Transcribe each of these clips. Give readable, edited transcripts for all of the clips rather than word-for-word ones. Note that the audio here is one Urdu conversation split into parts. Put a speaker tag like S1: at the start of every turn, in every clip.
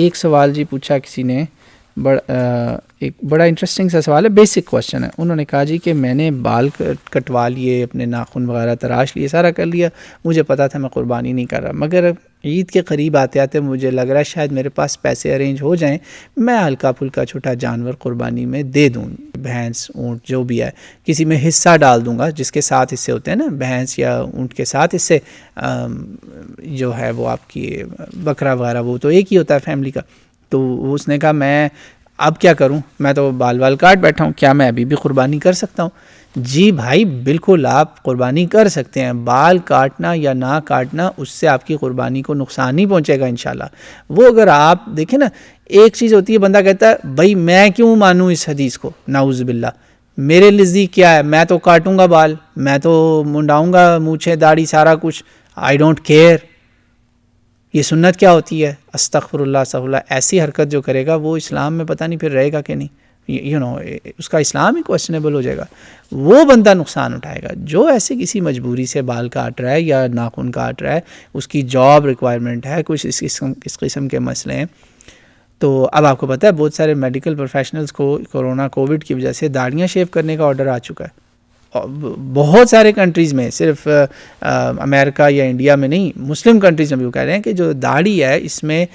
S1: ایک سوال جی پوچھا کسی نے، ایک بڑا انٹرسٹنگ سا سوال ہے، بیسک کوشچن ہے. انہوں نے کہا جی کہ میں نے بال کٹوا لیے، اپنے ناخن وغیرہ تراش لیے، سارا کر لیا، مجھے پتا تھا میں قربانی نہیں کر رہا، مگر عید کے قریب آتے آتے مجھے لگ رہا ہے شاید میرے پاس پیسے ارینج ہو جائیں، میں ہلکا پھلکا چھوٹا جانور قربانی میں دے دوں، بھینس اونٹ جو بھی ہے، کسی میں حصہ ڈال دوں گا، جس کے 7 حصے ہوتے ہیں نا، بھینس یا اونٹ کے 7 حصے، جو ہے وہ آپ کی بکرا وغیرہ وہ تو ایک ہی ہوتا ہے فیملی کا. تو اس نے کہا میں اب کیا کروں، میں تو بال کاٹ بیٹھا ہوں، کیا میں ابھی بھی قربانی کر سکتا ہوں؟ جی بھائی بالکل آپ قربانی کر سکتے ہیں، بال کاٹنا یا نہ کاٹنا اس سے آپ کی قربانی کو نقصان نہیں پہنچے گا انشاءاللہ. وہ اگر آپ دیکھیں نا، ایک چیز ہوتی ہے بندہ کہتا ہے بھائی میں کیوں مانوں اس حدیث کو، نعوذ باللہ، میرے نزدیک کیا ہے، میں تو کاٹوں گا بال، میں تو منڈاؤں گا مونچھیں داڑھی سارا کچھ، آئی ڈونٹ کیئر. یہ سنت کیا ہوتی ہے؟ استغفر اللہ استغفر اللہ. ایسی حرکت جو کرے گا وہ اسلام میں پتہ نہیں پھر رہے گا کہ نہیں، اس کا اسلام ہی کویسچنیبل ہو جائے گا، وہ بندہ نقصان اٹھائے گا. جو ایسے کسی مجبوری سے بال کاٹ رہا ہے یا ناخن کاٹ رہا ہے، اس کی جاب ریکوائرمنٹ ہے، کچھ اس قسم کے مسئلے ہیں. تو اب آپ کو پتہ ہے بہت سارے میڈیکل پروفیشنلز کو کورونا کووڈ کی وجہ سے داڑیاں شیو کرنے کا آرڈر آ چکا ہے. بہت سارے کنٹریز میں، صرف امریکہ یا انڈیا میں نہیں، مسلم کنٹریز میں بھی وہ کہہ رہے ہیں کہ جو داڑھی ہے اس میں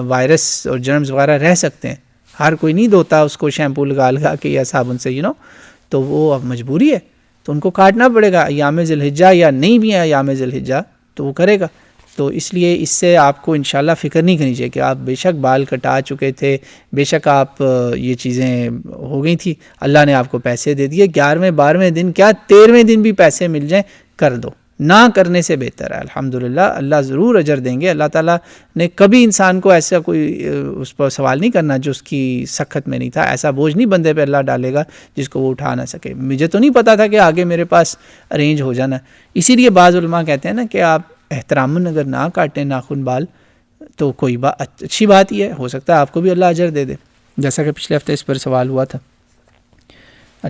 S1: وائرس اور جرمز وغیرہ رہ سکتے ہیں، ہر کوئی نہیں دھوتا اس کو شیمپو لگا کے یا صابن سے تو وہ اب مجبوری ہے، تو ان کو کاٹنا پڑے گا ایام ذی الحجہ، یا نہیں بھی ہے ایام ذی الحجہ تو وہ کرے گا. تو اس لیے اس سے آپ کو انشاءاللہ فکر نہیں کرنی چاہیے کہ آپ بے شک بال کٹا چکے تھے، بے شک آپ یہ چیزیں ہو گئی تھی، اللہ نے آپ کو پیسے دے دیے، 11ویں 12ویں دن کیا 13ویں دن بھی پیسے مل جائیں کر دو، نہ کرنے سے بہتر ہے. الحمدللہ اللہ ضرور اجر دیں گے. اللہ تعالیٰ نے کبھی انسان کو ایسا کوئی اس پر سوال نہیں کرنا جو اس کی سخت میں نہیں تھا، ایسا بوجھ نہیں بندے پہ اللہ ڈالے گا جس کو وہ اٹھا نہ سکے. مجھے تو نہیں پتا تھا کہ آگے میرے پاس ارینج ہو جانا. اسی لیے بعض علماء کہتے ہیں نا کہ آپ احتراماً اگر نہ کاٹیں ناخن بال تو کوئی اچھی بات ہی ہے، ہو سکتا ہے آپ کو بھی اللہ اجر دے دے، جیسا کہ پچھلے ہفتے اس پر سوال ہوا تھا.